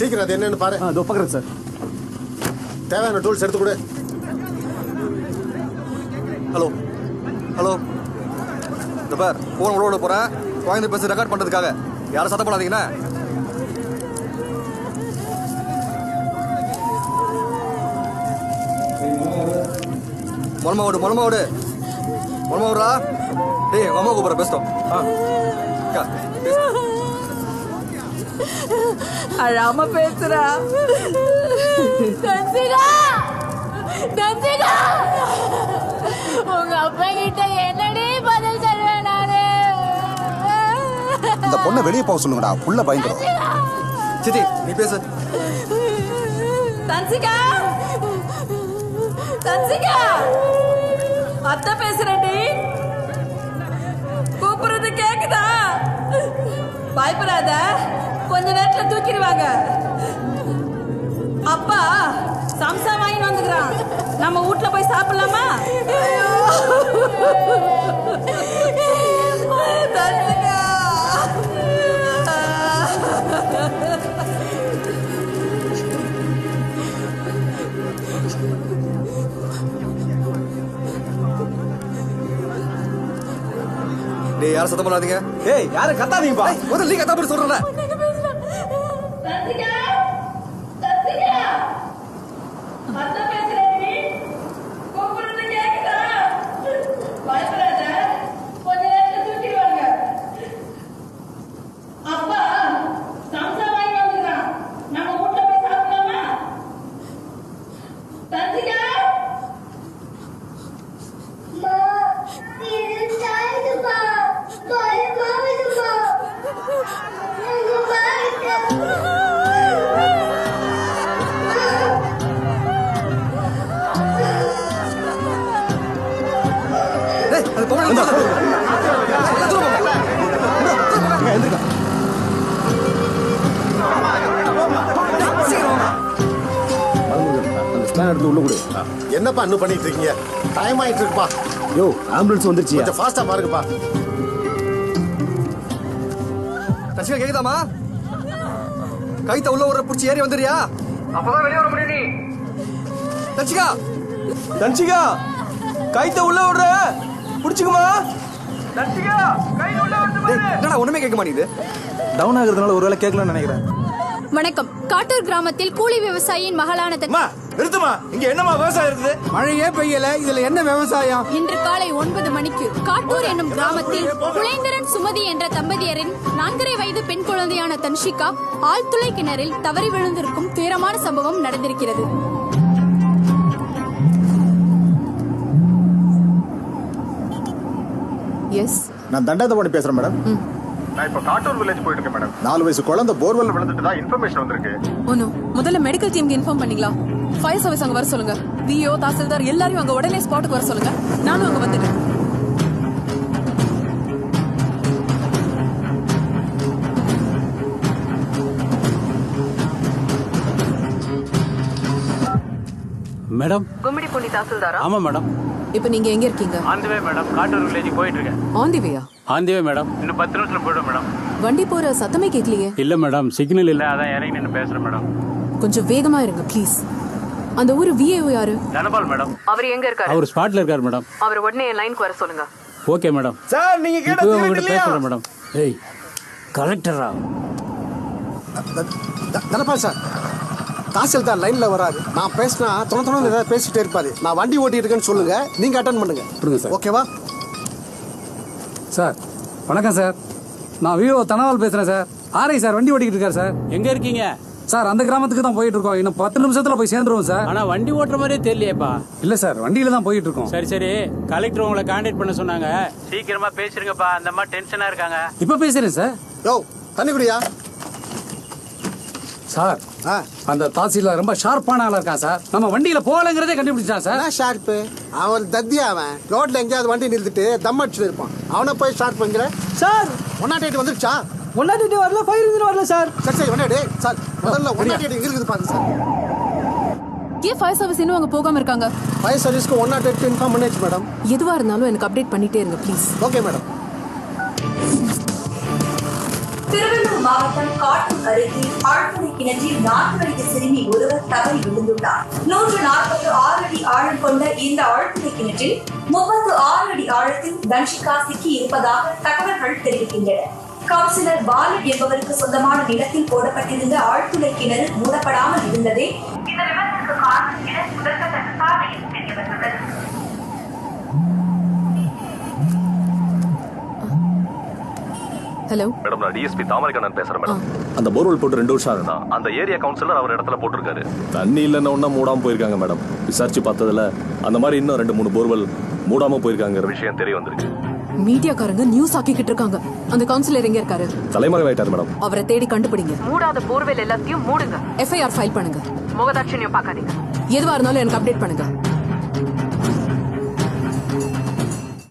சீக்கிரம் அது என்னன்னு பாரு. அதோ பார்க்குறேன் சார். தேவையான டூல்ஸ் எடுத்து கொடு. ஹலோ ஹலோ, இந்த பார் ஃபோன் உள்ள போகிறேன். குழந்தை பேசி ரெக்கார்ட் பண்ணுறதுக்காக யாரும் சத்தம் பண்ணாதீங்கண்ணா. மொலமா ஓடுறா. டேய் எங்கள் அம்மா கூப்பிட்ற பேசிட்டோம். அழாம பேசுறா. உங்க அப்பா கிட்ட என்னடி பதில் சொல்வேன் நானு? இந்த பொண்ணை வெளியே போக சொல்லுங்கடா, புள்ள பயந்துரும். சித்தி நீ பேசு. தன்சிகா, தன்சிகா, அத்தை பேசுறேன்டி. கூப்பிடுறது கேக்குதா? பயப்படாத, கொஞ்ச நேரத்துல தூக்கிடுவாங்க. அப்பா சம்சா வாங்கி வந்துக்கிறான். நம்ம வீட்ல போய் சாப்பிடலாமா? தன்சிகா, டேய் யாரும் சத்தம் பண்ணாதீங்க. ஏய் யாரும் கத்தாதீங்கப்பா. முதல்ல நீ கத்தா போய் சொல்றல. தன்சிகா, தன்சிகா, அத்தை பேசுறேன்டி. கூப்பிடுறது கேக்குதா? பயப்படாத, கொஞ்ச நேரத்துல தூக்கிடுவாங்க. அப்பா சம்சா வாங்கி வந்துக்கிறான். நம்ம வீட்ல போய் சாப்பிடலாமா? தன்சிகா, டேய் அது போங்க. அந்த ஸ்கேன் எடுத்து உள்ள கொடு. என்னப்பா இன்னும் பண்ணிட்டு இருக்கீங்க? டைம் ஆயிட்டு இருக்குப்பா. யோ ஆம்புலன்ஸ் வந்துருச்சு. கொஞ்சம் ஃபாஸ்டா பாருங்கப்பா. தன்சிகா கேக்குதாமா? கைத்த உள்ள ஒரு புடிச்சு ஏறி வந்துறியா? அப்பதான் வெளிய வர முடியும் நீ. தன்சிகா, தன்சிகா கைத்த உள்ள விடுற, புடிச்சுக்குமா. தன்சிகா கையில உள்ள வந்து பாரு. என்னடா ஒண்ணுமே கேட்க மாட்டேங்குது. டவுன் ஆகுறதுனால ஒருவேளை கேட்கலாம்னு நினைக்கிறேன். வணக்கம். காட்டூர் கிராமத்தில் கூலி விவசாயியின் மகளான நிறுத்துமா, இங்க என்னமா விவசாயம் இருக்குது? மழையே பெய்யல, இதுல என்ன விவசாயம்? இன்று காலை 9 மணிக்கு காட்டூர் என்னும் கிராமத்தில் குலேந்திரன் சுமதி என்ற தம்பதியரின் 4.5 வயது பெண் குழந்தையான தன்ஷிகா ஆழ்துளை கிணறில் தவறி விழுந்திருக்கும் துயரமான சம்பவம் நடந்திருக்கிறது. நான் தண்டாதபாணி பேசுறேன் மேடம். நான் இப்ப காட்டூர் வில்லேஜ் போயிட்டு இருக்கேன் மேடம். 4 வயசு குழந்தை போர்வெல்ல விழுந்துட்டு தான் இன்ஃபர்மேஷன் வந்திருக்கு. முதல்ல மெடிக்கல் டீமுக்கு இன்ஃபார்ம் பண்ணிக்கலாம். ஃபயர் சர்வீஸ் அங்க வர சொல்லுங்க. விஓ, தாசில்தார் எல்லாரையும் அங்க உடனே ஸ்பாட்டுக்கு வர சொல்லுங்க. நானும் அங்க வந்துட்டேன். மேடம். கும்மிடிப்பூண்டி தாசில்தாரா? ஆமா மேடம். இப்போ நீங்க எங்க இருக்கீங்க? On the way madam. Kattur village போயிட்டு இருக்கேன். ஆன் தி வேயா? On the way madam. இன்னும் 10 நிமிஷத்துல போய்டும் மேடம். வண்டி போற சத்தமே கேட்கலையே. இல்ல மேடம், சிக்னல் இல்ல, அதான் இறங்கி நின்னு பேசுறேன் மேடம். கொஞ்சம் வேகமா இருங்க ப்ளீஸ். அந்த ஊரு விஏஓ யாரு? தனபால் மேடம். அவர் எங்க இருக்காரு? அவர் ஸ்பாட்ல இருக்காரு மேடம். அவர் உடனே லைனுக்கு வர சொல்லுங்க. Okay madam. சார் நீங்க கேட்ட பேசுறேன் மேடம். ஏய் கலெக்டரா? தனபால் சார், தாசில்தார் லைன்ல வராரு. நான் பேசினா தொடர்ந்து ஏதாவது பேசிட்டே இருப்பாரு. நான் வண்டி ஓட்டிட்டு இருக்கேன்னு சொல்லுங்க, நீங்க அட்டன் பண்ணுங்க. சார். ஓகேவா? சார் வணக்கம் சார், நான் விஓ தனவால் பேசுறேன் சார். ஆர்ஐ சார் வண்டி ஓட்டிக்கிட்டு இருக்காரு சார். எங்க இருக்கீங்க? சார் அந்த கிராமத்துக்கு தான் போயிட்டு இருக்கோம். இன்னும் 10 நிமிஷத்துல போய் சேர்ந்துருவோம் சார். ஆனா வண்டி ஓட்டுற மாதிரியே தெரியலையேப்பா. இல்ல சார், வண்டியில தான் போயிட்டு இருக்கோம். சரி சரி, கலெக்டர் உங்களை கான்டாக்ட் பண்ண சொன்னாங்க. சீக்கிரமா பேசுறீங்கப்பா, அந்த மாதிரி டென்ஷனா இருக்காங்க. இப்ப பேசுறேன் சார். யோ தண்ணி குடியா சார். அந்த தாசில்தார் ரொம்ப ஷார்ப்பான ஆளா இருக்கான் சார். நம்ம வண்டியில போகலங்கிறதே கண்டுபிடிச்சான் சார். ஷார்ப்பு அவன் தத்தியா? அவன் ரோட்ல எங்கேயாவது வண்டி நிறுத்திட்டு தம் அடிச்சுட்டு இருப்பான். அவனை போய் ஷார்ப் பண்ணிக்கிற சார். 108 வந்துருச்சா? 108 வரல, ஃபயர் இன்ஜின் வரல சார். சரி சரி 108 சார். முதல்ல 108 எங்க இருக்குது பாருங்க சார். ஏன் ஃபயர் சர்வீஸ் இன்னும் அங்க போகாம இருக்காங்க? ஃபயர் சர்வீஸ்க்கு 108 இன்ஃபார்ம் பண்ணியாச்சு மேடம். எதுவா இருந்தாலும் எனக்கு அப்டேட் பண்ணிட்டே இருங்க ப்ளீஸ். Okay madam. திருவள்ளூர் மாவட்டம் காட்டூர் அருகே ஆழ்துளை கிணற்றில் 4 வயது சிறுமி ஒருவர் தவறி விழுந்துள்ளார். 146 அடி ஆழம் கொண்ட இந்த ஆழ்துளை கிணற்றில் 36 அடி ஆழத்தில் தன்ஷிகா சிக்கி இருப்பதாக தகவல்கள் தெரிவிக்கின்றன. கவுன்சிலர் பாலன் என்பவருக்கு சொந்தமான நிலத்தில் போடப்பட்டிருந்த ஆழ்துளை கிணறு மூடப்படாமல் இருந்ததே இந்த விபத்துக்கு காரணம் என முதற்கட்ட விசாரணையில் தெரிய வந்துள்ளது. ஹலோ மேடம் நான் டிஎஸ்பி தாமரைக்கண்ணன் பேசுறேன் மேடம். அந்த போர்வெல் போட்டு 2 வருஷம் ஆகுது. அந்த ஏரியா கவுன்சிலர் அவர் இடத்துல போட்டிருக்காரு. தண்ணி இல்லைன்னு ஒன்னா மூடாம போயிருக்காங்க மேடம். விசாரிச்சு பார்த்ததுல அந்த மாதிரி இன்னும் 2-3 போர்வெல் மூடாம போயிருக்காங்க விஷயம் தெரிய வந்திருக்கு. மீடியாக்காரங்க நியூஸ் ஆக்கிக்கிட்டு இருக்காங்க. அந்த கவுன்சிலர் எங்க இருக்காரு? தலைமறைவாயிட்டார் மேடம். அவரை தேடி கண்டுபிடிங்க. மூடாத போர்வெல் எல்லாத்தையும் மூடுங்க. எஃப்ஐஆர் ஃபைல் பண்ணுங்க. முகதாட்சணியம் பார்க்காதீங்க. எதுவா இருந்தாலும் எனக்கு அப்டேட் பண்ணுங்க.